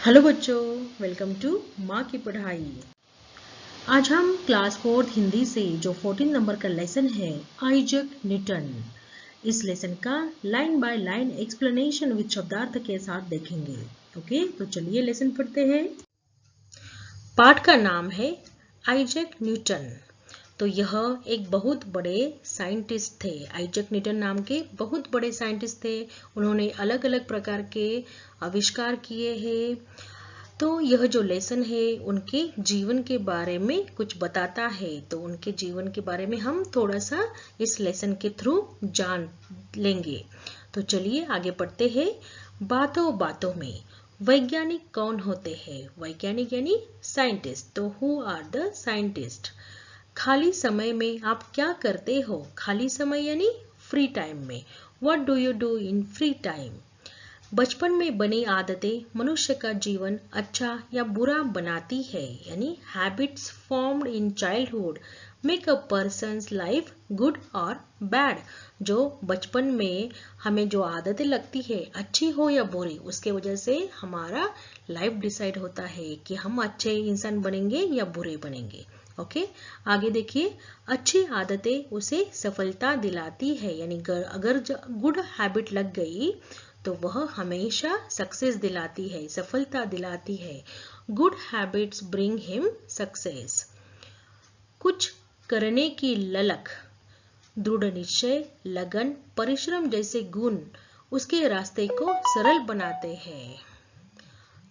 Hello बच्चों, welcome to माँ की पढ़ाई। आज हम क्लास 4 हिंदी से जो 14 नंबर का लेसन है आइजैक न्यूटन, इस लेसन का line by line explanation with शब्दार्थ के साथ देखेंगे। ओके, तो चलिए लेसन पढ़ते हैं। पाठ का नाम है आइजैक न्यूटन। तो यह एक बहुत बड़े साइंटिस्ट थे। आइजैक न्यूटन नाम के बहुत बड़े साइंटिस्ट थे। उन्होंने अलग अलग प्रकार के आविष्कार किए हैं। तो यह जो लेसन है उनके जीवन के बारे में कुछ बताता है। तो उनके जीवन के बारे में हम थोड़ा सा इस लेसन के थ्रू जान लेंगे। तो चलिए आगे पढ़ते हैं। बातों बातों में वैज्ञानिक कौन होते हैं? वैज्ञानिक यानी साइंटिस्ट। तो हु आर द साइंटिस्ट? खाली समय में आप क्या करते हो? खाली समय यानी फ्री टाइम में। What do you do in free time? बचपन में बनी आदतें मनुष्य का जीवन अच्छा या बुरा बनाती है, यानी habits formed in childhood make a persons life good और बैड। जो बचपन में हमें जो आदतें लगती है अच्छी हो या बुरी, उसके वजह से हमारा लाइफ डिसाइड होता है कि हम अच्छे इंसान बनेंगे या बुरे बनेंगे। ओके, आगे देखिए। अच्छी आदतें उसे सफलता दिलाती है, यानी अगर गुड हैबिट लग गई तो वह हमेशा सक्सेस दिलाती है, सफलता दिलाती है। Good habits bring him success. कुछ करने की ललक, दृढ़ निश्चय, लगन, परिश्रम जैसे गुण उसके रास्ते को सरल बनाते हैं।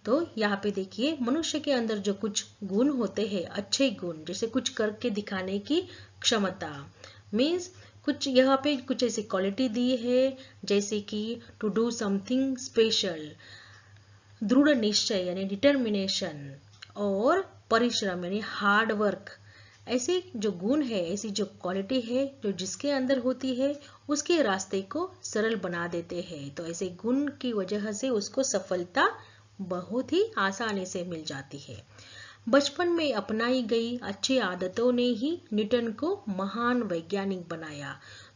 तो यहाँ पे देखिए, मनुष्य के अंदर जो कुछ गुण होते हैं, अच्छे गुण, जैसे कुछ करके दिखाने की क्षमता, मीन्स कुछ यहाँ पे कुछ ऐसी क्वालिटी दी है जैसे कि टू डू समथिंग स्पेशल, दृढ़ निश्चय यानी डिटर्मिनेशन, और परिश्रम यानी हार्ड वर्क। ऐसे जो गुण है, ऐसी जो क्वालिटी है जो जिसके अंदर होती है उसके रास्ते को सरल बना देते हैं। तो ऐसे गुण की वजह से उसको सफलता बहुत ही आसानी से मिल जाती है। बचपन में अपनाई गई अच्छी आदतों ने ही न्यूटन को महान वैज्ञानिक बनाया।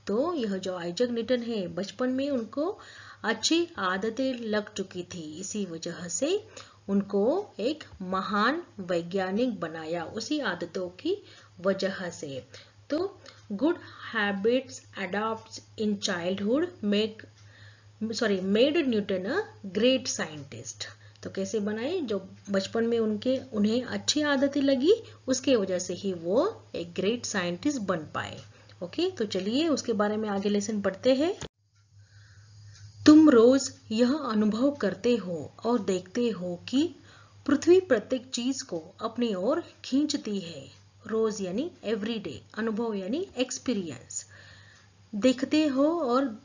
तो यह जो आइजैक न्यूटन है, बचपन में उनको अच्छी आदतें लग चुकी थी, इसी वजह से उनको एक महान वैज्ञानिक बनाया, उसी आदतों की वजह से। तो good habits adopt in childhood made Newton a great scientist. तो कैसे बनाए? जो बचपन में उन्हें अच्छी आदतें लगी, उसके वजह से ही वो एक ग्रेट साइंटिस्ट बन पाए। ओके, तो चलिए उसके बारे में आगे लेसन पढ़ते हैं। तुम रोज यह अनुभव करते हो और देखते हो कि पृथ्वी प्रत्येक चीज को अपनी ओर खींचती है। रोज यानी एवरीडे, अनुभव यानी एक्सपीरियंस। देखते हो और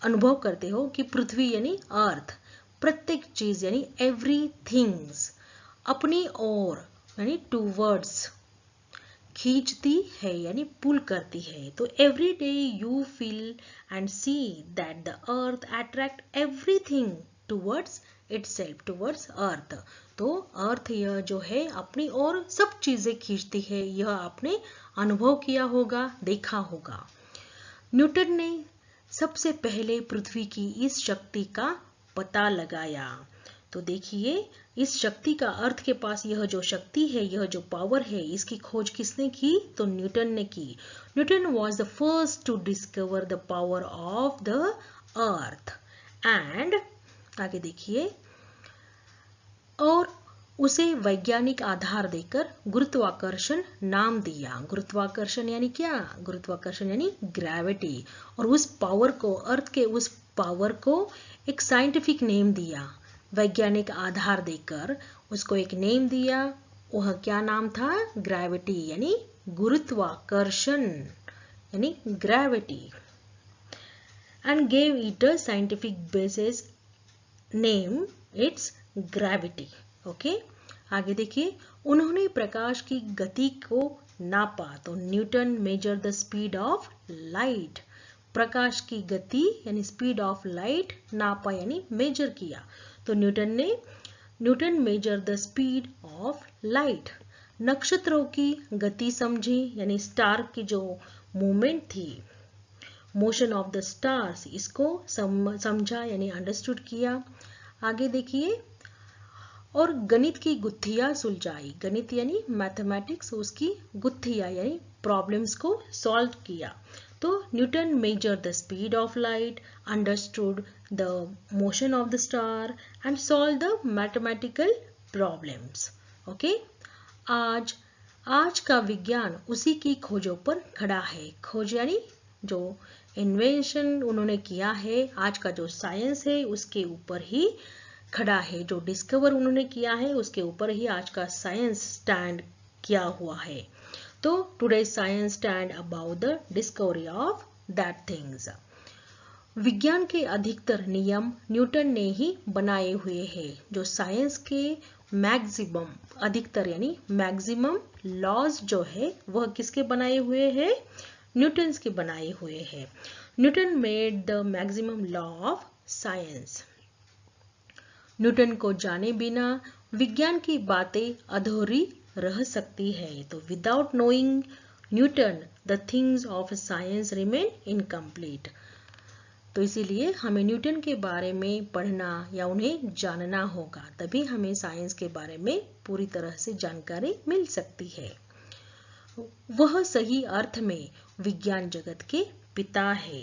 अनुभव करते हो कि पृथ्वी यानी अर्थ, प्रत्येक चीज यानी एवरीथिंग्स अपनी ओर यानी टूवर्ड्स खींचती है यानी पुल करती है। तो every day you feel and see that the earth attract everything towards itself, towards earth. तो अर्थ यह जो है अपनी ओर सब चीजें खींचती है, यह आपने अनुभव किया होगा, देखा होगा। न्यूटन ने सबसे पहले पृथ्वी की इस शक्ति का पता लगाया। तो देखिए, इस शक्ति का अर्थ के पास यह जो शक्ति है, यह जो पावर है, इसकी खोज किसने की? तो न्यूटन ने की। Newton was the first to discover the power of the earth and, आगे देखिए, और उसे वैज्ञानिक आधार देकर गुरुत्वाकर्षण नाम दिया। गुरुत्वाकर्षण यानी क्या? गुरुत्वाकर्षण यानी ग्रेविटी। और उस पावर को, अर्थ के उस पावर को एक साइंटिफिक नेम दिया। वैज्ञानिक आधार देकर उसको एक नेम दिया। वह क्या नाम था? ग्रेविटी यानी गुरुत्वाकर्षण यानी gravity. And gave it a scientific basis name it's gravity. Okay, आगे देखिए, उन्होंने प्रकाश की गति को नापा। तो Newton measure the speed of light. प्रकाश की गति यानी स्पीड ऑफ लाइट नापा यानी मेजर किया। तो Newton measure the speed of light. नक्षत्रों की गति समझी, यानी स्टार की जो मूवमेंट थी, मोशन ऑफ द स्टार्स, इसको समझा यानी अंडरस्टूड किया। आगे देखिए, और गणित की गुत्थियां सुलझाई। गणित यानी मैथमेटिक्स, उसकी गुत्थियां यानी प्रॉब्लम्स को सॉल्व किया। तो Newton measure the speed of light, understood the motion of the star and solve the mathematical problems. Okay, आज का विज्ञान उसी की खोजों पर खड़ा है। खोज यानी जो इन्वेंशन उन्होंने किया है, आज का जो साइंस है उसके ऊपर ही खड़ा है। जो डिस्कवर उन्होंने किया है उसके ऊपर ही आज का साइंस स्टैंड किया हुआ है। तो today science stand about the discovery of that things. विज्ञान के अधिकतर नियम न्यूटन ने ही बनाए हुए हैं। जो साइंस के मैक्सिमम, अधिकतर यानी मैक्सिमम लॉज जो है वह किसके बनाए हुए हैं? न्यूटन्स के बनाए हुए हैं। Newton made the maximum law of science. Newton को जाने बिना विज्ञान की बातें अधूरी रह सकती है। तो without knowing Newton the things of science remain incomplete. तो इसीलिए हमें न्यूटन के बारे में पढ़ना या उन्हें जानना होगा, तभी हमें साइंस के बारे में पूरी तरह से जानकारी मिल सकती है। वह सही अर्थ में विज्ञान जगत के पिता है,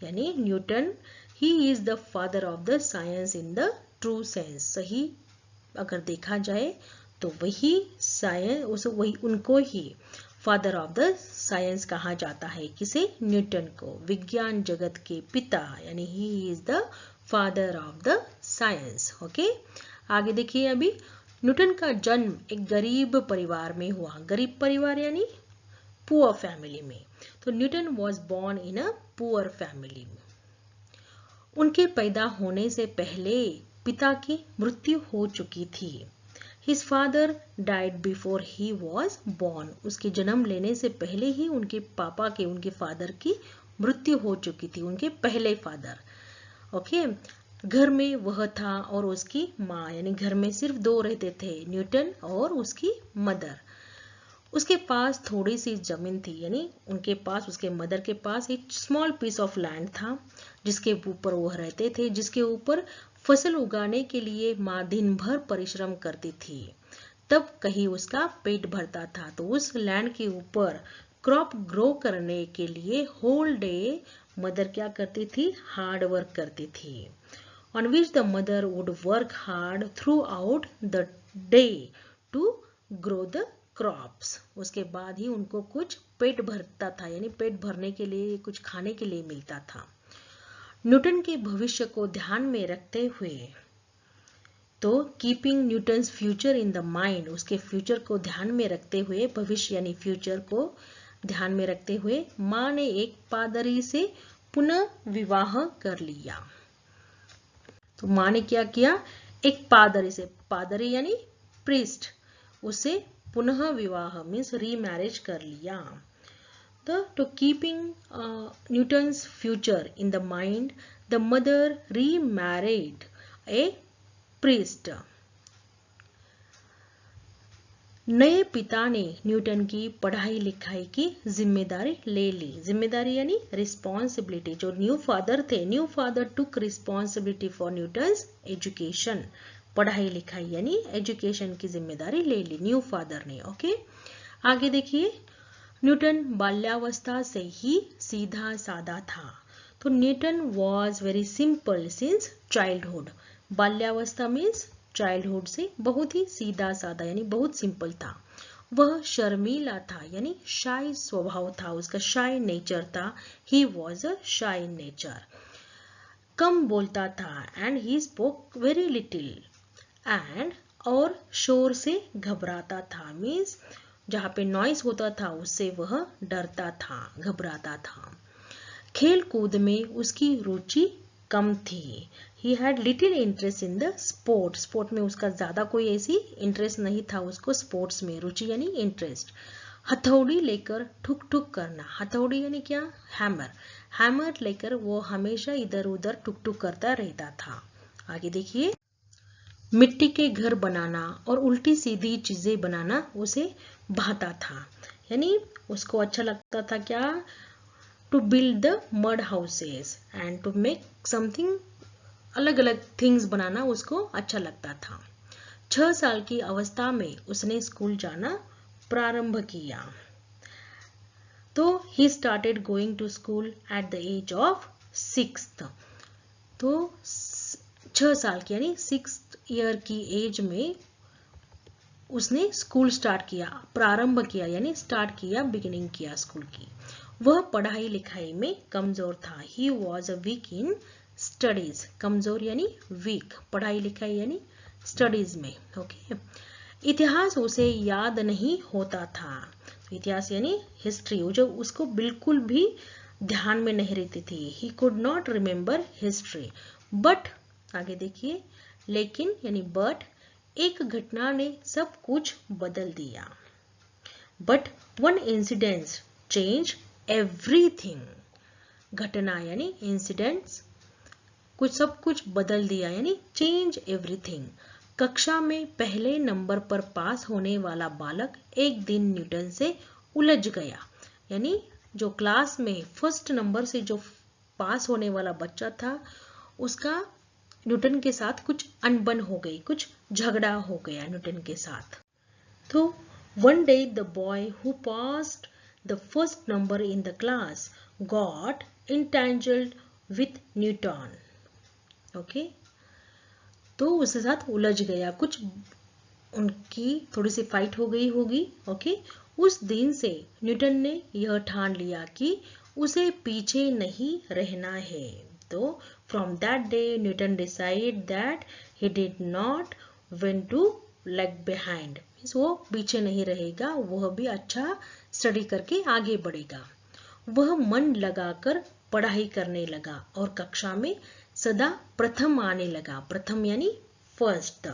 यानी Newton he is the father of the science in the true sense. सही अगर देखा जाए तो वही साइंस, वही उनको ही फादर ऑफ द साइंस कहा जाता है। किसे? न्यूटन को, विज्ञान जगत के पिता, यानी he is the father of the science. Okay, आगे देखिए। अभी न्यूटन का जन्म एक गरीब परिवार में हुआ। गरीब परिवार यानी पुअर फैमिली में। तो Newton was born in a poor family. उनके पैदा होने से पहले पिता की मृत्यु हो चुकी थी। His father died before he was born. उसके जन्म लेने से पहले ही उनके पापा के, उनके फादर की मृत्यु हो चुकी थी, उनके पहले फादर। ओके, घर में वह था और उसकी माँ, यानी घर में सिर्फ दो रहते थे, न्यूटन और उसकी मदर। उसके पास थोड़ी सी जमीन थी, यानी उनके पास, उसके मदर के पास एक स्मॉल पीस ऑफ लैंड था जिसके ऊपर वह रहते थे, जिसके ऊपर फसल उगाने के लिए माँ दिन भर परिश्रम करती थी, तब कहीं उसका पेट भरता था। तो उस लैंड के ऊपर क्रॉप ग्रो करने के लिए होल डे मदर क्या करती थी? हार्ड वर्क करती थी। On which the mother would work hard throughout the day to grow the crops. उसके बाद ही उनको कुछ पेट भरता था, यानी पेट भरने के लिए कुछ खाने के लिए मिलता था। न्यूटन के भविष्य को ध्यान में रखते हुए, तो keeping Newton's future in the mind, उसके फ्यूचर को ध्यान में रखते हुए, भविष्य यानी फ्यूचर को ध्यान में रखते हुए, माँ ने एक पादरी से पुनः विवाह कर लिया। तो माँ ने क्या किया? एक पादरी से, पादरी यानी प्रीस्ट, उसे पुनः विवाह मीन्स रीमैरिज कर लिया। To keeping Newton's future in the mind, the mother remarried a priest. नए पिता ने न्यूटन की पढ़ाई लिखाई की जिम्मेदारी ले ली। जिम्मेदारी यानी रिस्पॉन्सिबिलिटी। जो न्यू फादर थे, new father took responsibility for Newton's education. पढ़ाई लिखाई यानी एजुकेशन की जिम्मेदारी ले ली न्यू फादर ने। ओके, आगे देखिए। न्यूटन बाल्यावस्था से ही सीधा साधा था। तो Newton was very simple since childhood. बाल्यावस्था मीन्स चाइल्डहुड से बहुत ही सीधा साधा यानी बहुत सिंपल था। वह शर्मीला था, यानी शाय स्वभाव था, उसका शाय नेचर था। He was a shy nature. कम बोलता था and he spoke very little. And और शोर से घबराता था, मीन्स जहाँ पे नॉइस होता था उससे वह डरता था, घबराता था। खेल कूद में उसकी रुचि कम थी। He had little interest in the sport. Sport में उसका ज्यादा कोई ऐसी इंटरेस्ट नहीं था उसको, स्पोर्ट्स में रुचि यानी इंटरेस्ट। हथौड़ी लेकर ठुक ठुक करना। हथौड़ी यानी क्या? हैमर। हैमर लेकर वो हमेशा इधर उधर टुक टुक करता रहता था। आगे देखिए। मिट्टी के घर बनाना और उल्टी सीधी चीजें बनाना उसे भाता था, यानी उसको अच्छा लगता था क्या? To build the mud houses and to make something, अलग अलग थिंग्स बनाना उसको अच्छा लगता था। 6 साल की अवस्था में उसने स्कूल जाना प्रारंभ किया। तो he started going to school at the age of 6th। तो 6 साल की यानी 6th ईयर की एज में उसने स्कूल स्टार्ट किया, प्रारंभ किया यानी स्टार्ट किया, बिगिनिंग किया स्कूल की। वह पढ़ाई लिखाई में कमजोर था। He was a weak in studies। कमजोर यानी वीक, पढ़ाई लिखाई यानी स्टडीज में। ओके। इतिहास उसे याद नहीं होता था। इतिहास यानी हिस्ट्री, वो जो उसको बिल्कुल भी ध्यान में नहीं रहती थी। He could not remember history। But आगे देखिए, लेकिन यानी बट एक घटना ने सब कुछ बदल दिया। But one incident change everything. घटना यानी इंसिडेंट्स, कुछ सब कुछ बदल दिया यानी चेंज एवरीथिंग। कक्षा में पहले नंबर पर पास होने वाला बालक एक दिन न्यूटन से उलझ गया। यानी जो क्लास में फर्स्ट नंबर से जो पास होने वाला बच्चा था, उसका न्यूटन के साथ कुछ अनबन हो गई, कुछ झगड़ा हो गया न्यूटन के साथ। तो one day the boy who passed the first number in the class got entangled with Newton. Okay, तो उसके साथ उलझ गया, कुछ उनकी थोड़ी सी फाइट हो गई होगी। ओके, उस दिन से न्यूटन ने यह ठान लिया कि उसे पीछे नहीं रहना है। तो from that day Newton decide that he did not went to lag behind. वो पीछे नहीं रहेगा, वह भी अच्छा स्टडी करके आगे बढ़ेगा। वह मन लगाकर पढ़ाई करने लगा और कक्षा में सदा प्रथम आने लगा। प्रथम यानी फर्स्ट।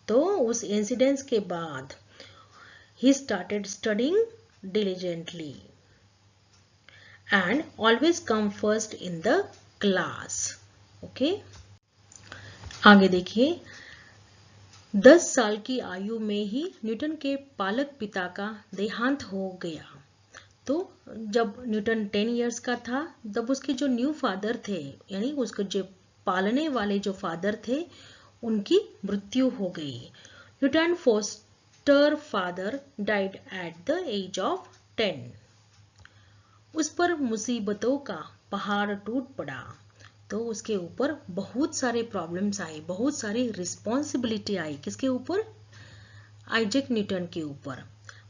तो उस इंसिडेंस के बाद he started studying diligently and always come first in the class। okay? आगे देखिए, 10 साल की आयु में ही न्यूटन के पालक पिता का देहांत हो गया। तो जब न्यूटन 10 इयर्स का था, तब उसके जो न्यू फादर थे, यानी उसको जो पालने वाले जो फादर थे, उनकी मृत्यु हो गई। Newton foster father died at the age of 10। उस पर मुसीबतों का पहाड़ टूट पड़ा। तो उसके ऊपर बहुत सारे प्रॉब्लम्स आए, बहुत सारी रिस्पॉन्सिबिलिटी आई। किसके ऊपर? आइजैक न्यूटन के ऊपर।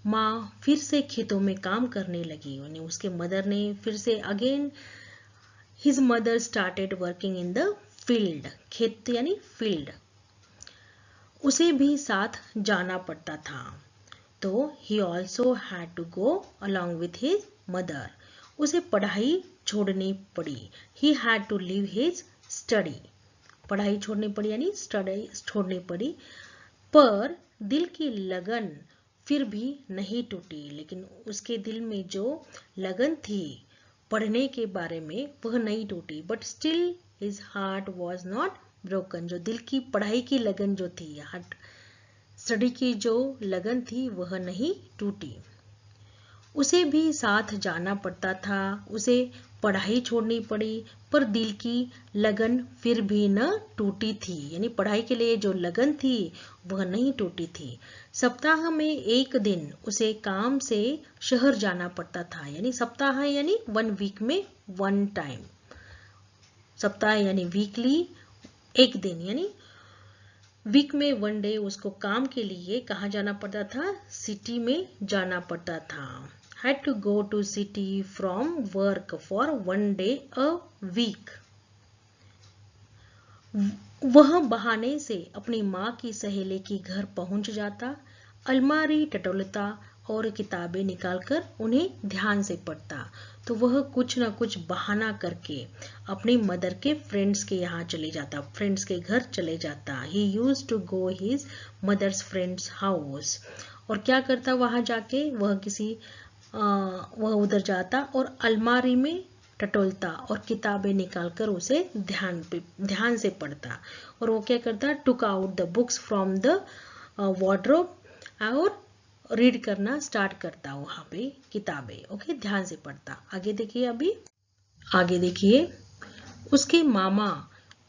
माँ फिर से खेतों में काम करने लगी। यानी उसके मदर ने फिर से again his mother started working in the field. खेत यानी फील्ड। उसे भी साथ जाना पड़ता था। तो he also had to go along with his mother. उसे पढ़ाई छोड़नी पड़ी। He had to leave his study. पढ़ाई छोड़नी पड़ी यानी स्टडी छोड़नी पड़ी। पर दिल की लगन फिर भी नहीं टूटी। लेकिन उसके दिल में जो लगन थी पढ़ने के बारे में, वह नहीं टूटी। But still his heart was not broken. जो दिल की पढ़ाई की लगन जो थी, हार्ट स्टडी की जो लगन थी, वह नहीं टूटी। उसे भी साथ जाना पड़ता था। उसे पढ़ाई छोड़नी पड़ी, पर दिल की लगन फिर भी न टूटी थी। यानी पढ़ाई के लिए जो लगन थी वह नहीं टूटी थी। सप्ताह में एक दिन उसे काम से शहर जाना पड़ता था। यानी सप्ताह यानी 1 वीक में 1 टाइम। सप्ताह यानी वीकली, एक दिन यानी वीक में 1 डे उसको काम के लिए कहाँ जाना पड़ता था? सिटी में जाना पड़ता था। had to go to city from work for 1 day a week। वह बहाने से अपनी माँ की सहेली के घर पहुंच जाता, अलमारी टटोलता और किताबें निकालकर उन्हें ध्यान से पढ़ता। तो वह कुछ न कुछ बहाना करके अपनी मदर के फ्रेंड्स के यहाँ चले जाता, फ्रेंड्स के घर चले जाता। He used to go his mother's friends house. और क्या करता वहां जाके? वह उधर जाता और अलमारी में टटोलता और किताबें निकालकर उसे ध्यान से पढ़ता। और वो क्या करता? Took out the books from the wardrobe और रीड करना स्टार्ट करता वहां पे किताबें। ओके, ध्यान से पढ़ता। आगे देखिए, अभी आगे देखिए, उसके मामा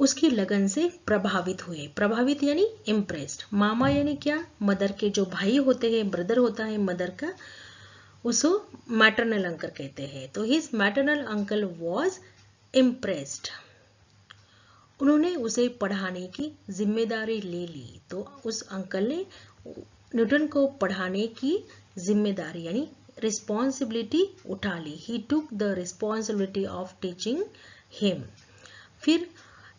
उसकी लगन से प्रभावित हुए। प्रभावित यानी इम्प्रेस्ड। मामा यानी क्या, मदर के जो भाई होते हैं, ब्रदर होता है मदर का, उसको मैटरनल अंकल कहते हैं। तो his maternal uncle was impressed. उन्होंने उसे पढ़ाने की जिम्मेदारी ले ली। तो उस अंकल ने न्यूटन को पढ़ाने की जिम्मेदारी यानी रिस्पॉन्सिबिलिटी उठा ली। He took the responsibility of teaching him. फिर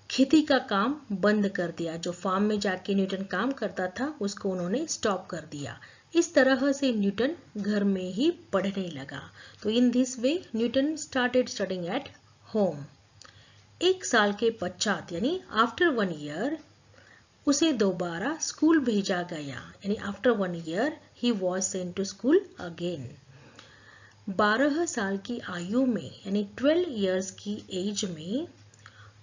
खेती का काम बंद कर दिया। जो फार्म में जाके न्यूटन काम करता था उसको उन्होंने स्टॉप कर दिया। इस तरह से न्यूटन घर में ही पढ़ने लगा। तो in this way Newton started studying at home. 1 साल के पश्चात यानी आफ्टर 1 ईयर उसे दोबारा स्कूल भेजा गया। यानी after 1 year he was sent to school again. 12 साल की आयु में यानी 12 ईयर्स की एज में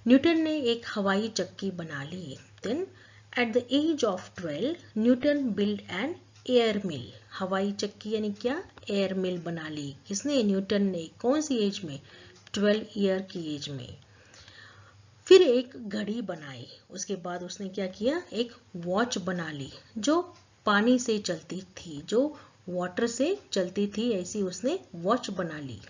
न्यूटन ने एक हवाई चक्की बना ली। Then at the age of 12 Newton build an air mill. हवाई चक्की यानी क्या, एयर मिल बना ली। किसने, न्यूटन ने। कौन सी एज में, 12 ईयर की एज में। फिर एक घड़ी बनाई। उसके बाद उसने क्या किया, एक वॉच बना ली जो पानी से चलती थी, जो वाटर से चलती थी, ऐसी उसने वॉच बना ली।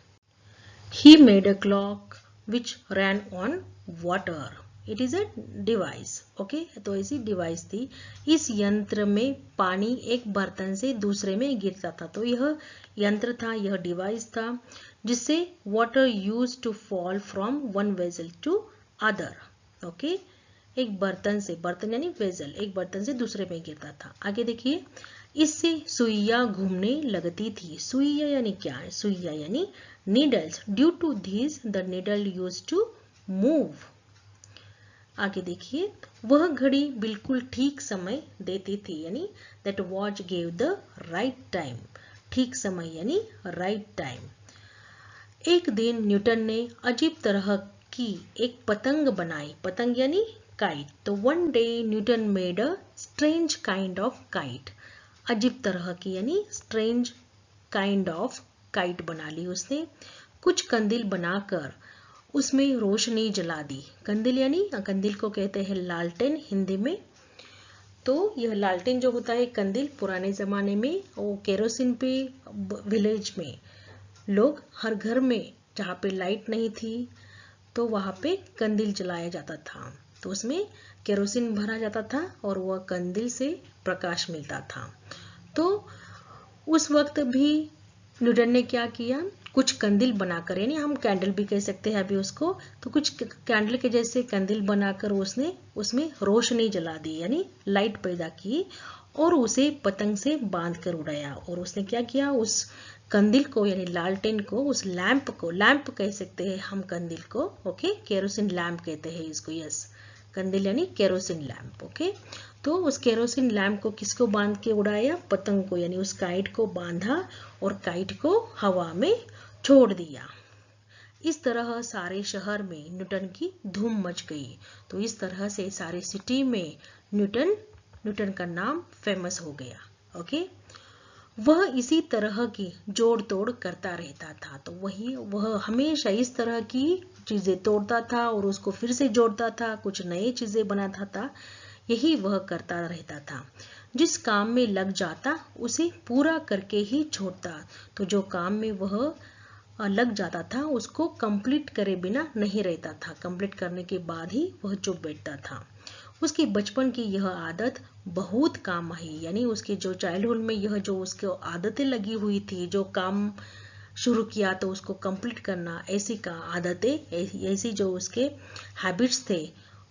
He made a clock which ran on water. It is a device. Okay? तो ऐसी डिवाइस थी। इस यंत्र में पानी एक बर्तन से दूसरे में गिरता था। तो यह यंत्र था, यह डिवाइस था जिससे water use to fall from one vessel to other. Okay, एक बर्तन से, बर्तन यानी वेसल, एक बर्तन से दूसरे में गिरता था। आगे देखिए, इससे सुइयां घूमने लगती थी। सुइया यानी क्या है, सुइया यानी needles. Due to this the needle use to move. आगे देखिए, वह घड़ी बिल्कुल ठीक समय देती थी। यानी that watch gave the right time. ठीक समय यानी राइट टाइम। एक दिन न्यूटन ने अजीब तरह की एक पतंग बनाई। पतंग यानी काइट। तो one day Newton made a strange kind of kite. अजीब तरह की यानी स्ट्रेंज काइंड ऑफ काइट बना ली उसने। कुछ कंदील बनाकर उसमें रोशनी जला दी। कंदील यानी, कंदील को कहते हैं लालटेन हिंदी में। तो यह लालटेन जो होता है कंदील, पुराने जमाने में वो केरोसिन पे विलेज में लोग हर घर में जहाँ पे लाइट नहीं थी तो वहाँ पे कंदील जलाया जाता था। तो उसमें केरोसिन भरा जाता था और वह कंदील से प्रकाश मिलता था। तो उस वक्त भी न्यूटन ने क्या किया, कुछ कंदील बनाकर, यानी हम कैंडल भी कह सकते हैं अभी उसको, तो कुछ कैंडल के जैसे कंदील बनाकर उसने उसमें रोशनी जला दी, यानी लाइट पैदा की और उसे पतंग से बांध कर उड़ाया। और उसने क्या किया, उस कंदील को यानी लालटेन को, उस लैंप को, लैंप कह सकते हैं हम कंदील को, ओके, केरोसिन लैंप कहते हैं इसको, यस, कंदील यानी केरोसिन लैंप, ओके। तो उस केरोसिन लैंप को किसको बांध के उड़ाया, पतंग को, यानी उस काइट को बांधा और काइट को हवा में छोड़ दिया। इस तरह सारे शहर में न्यूटन की धूम मच गई। तो इस तरह से सारे सिटी में न्यूटन का नाम फेमस हो गया, ओके। वह इसी तरह की जोड़ तोड़ करता रहता था। तो वह हमेशा इस तरह की चीजें तोड़ता था और उसको फिर से जोड़ता था, कुछ नई चीजें बनाता था, यही वह करता रहता था। जिस काम में लग जाता उसे पूरा करके ही छोड़ता। तो जो काम में वह लग जाता था उसको कंप्लीट करे बिना नहीं रहता था, कंप्लीट करने के बाद ही वह चुप बैठता था। उसकी बचपन की यह आदत बहुत काम आई, यानी उसके जो चाइल्डहुड में यह जो उसको आदतें लगी हुई थी, जो काम शुरू किया तो उसको कंप्लीट करना, ऐसी का आदतें, ऐसी जो उसके हैबिट्स थे,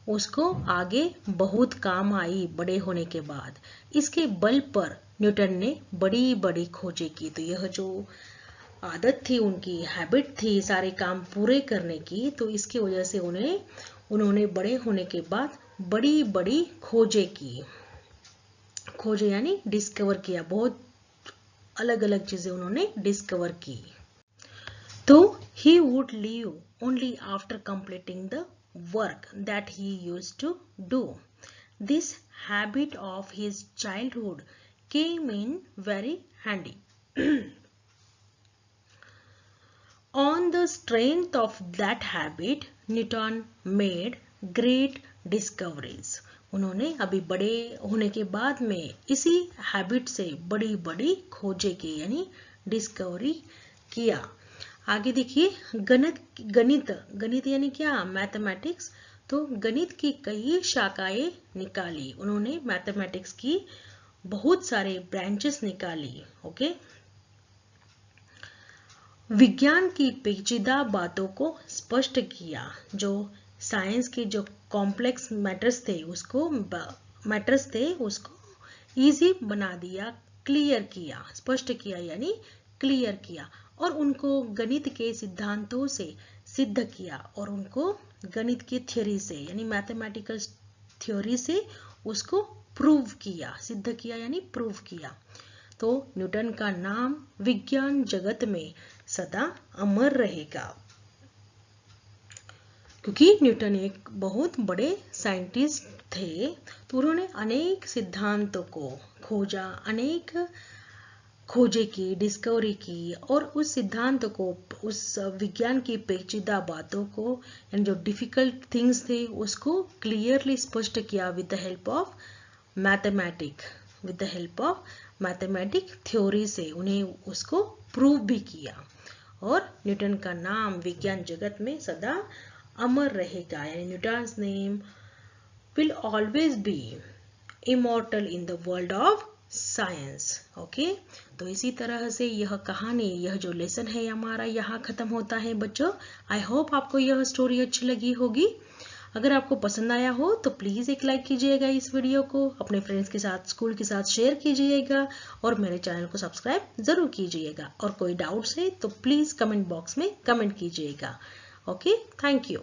उसको आगे बहुत काम आई बड़े होने के बाद। इसके बल पर न्यूटन ने बड़ी बड़ी खोजें की। तो यह जो आदत थी, उनकी हैबिट थी सारे काम पूरे करने की, तो इसकी वजह से उन्होंने बड़े होने के बाद बड़ी बड़ी खोजें की। खोजें यानी डिस्कवर किया, बहुत अलग अलग चीजें उन्होंने डिस्कवर की। तो he would leave only after completing the work that he used to do. This habit of his childhood came in very handy. On the strength of that habit, Newton made great discoveries. उन्होंने अभी बड़े होने के बाद में इसी habit से बड़ी बड़ी खोजें की, यानी डिस्कवरी किया। आगे देखिए, गणित यानी क्या, मैथमेटिक्स। तो गणित की कई शाखाएं निकाली, उन्होंने मैथमेटिक्स की बहुत सारे ब्रांचेस निकाली। ओके, विज्ञान की पेचीदा बातों को स्पष्ट किया, जो साइंस के जो कॉम्प्लेक्स मैटर्स थे उसको इजी बना दिया, क्लियर किया, स्पष्ट किया यानी क्लियर किया, और उनको गणित के सिद्धांतों से सिद्ध किया, और उनको गणित की थ्योरी से यानी मैथमेटिकल थ्योरी से उसको प्रूव किया, सिद्ध किया यानी प्रूव किया। तो न्यूटन का नाम विज्ञान जगत में सदा अमर रहेगा, क्योंकि न्यूटन एक बहुत बड़े साइंटिस्ट थे। तो उन्होंने अनेक सिद्धांतों को खोजा, अनेक खोजे की, डिस्कवरी की, और उस सिद्धांत को, उस विज्ञान की पेचीदा बातों को, यानी जो डिफिकल्ट थिंग्स थे उसको क्लियरली स्पष्ट किया with the help of mathematic theory से, उन्हें उसको प्रूव भी किया, और न्यूटन का नाम विज्ञान जगत में सदा अमर रहेगा, यानी Newton's name will always be immortal in the world of science. Okay, तो इसी तरह से यह कहानी, यह जो लेसन है हमारा यहाँ खत्म होता है बच्चों। आई होप आपको यह स्टोरी अच्छी लगी होगी। अगर आपको पसंद आया हो तो प्लीज़ एक लाइक कीजिएगा इस वीडियो को, अपने फ्रेंड्स के साथ, स्कूल के साथ शेयर कीजिएगा, और मेरे चैनल को सब्सक्राइब ज़रूर कीजिएगा। और कोई डाउट्स है तो प्लीज़ कमेंट बॉक्स में कमेंट कीजिएगा। Okay, thank you.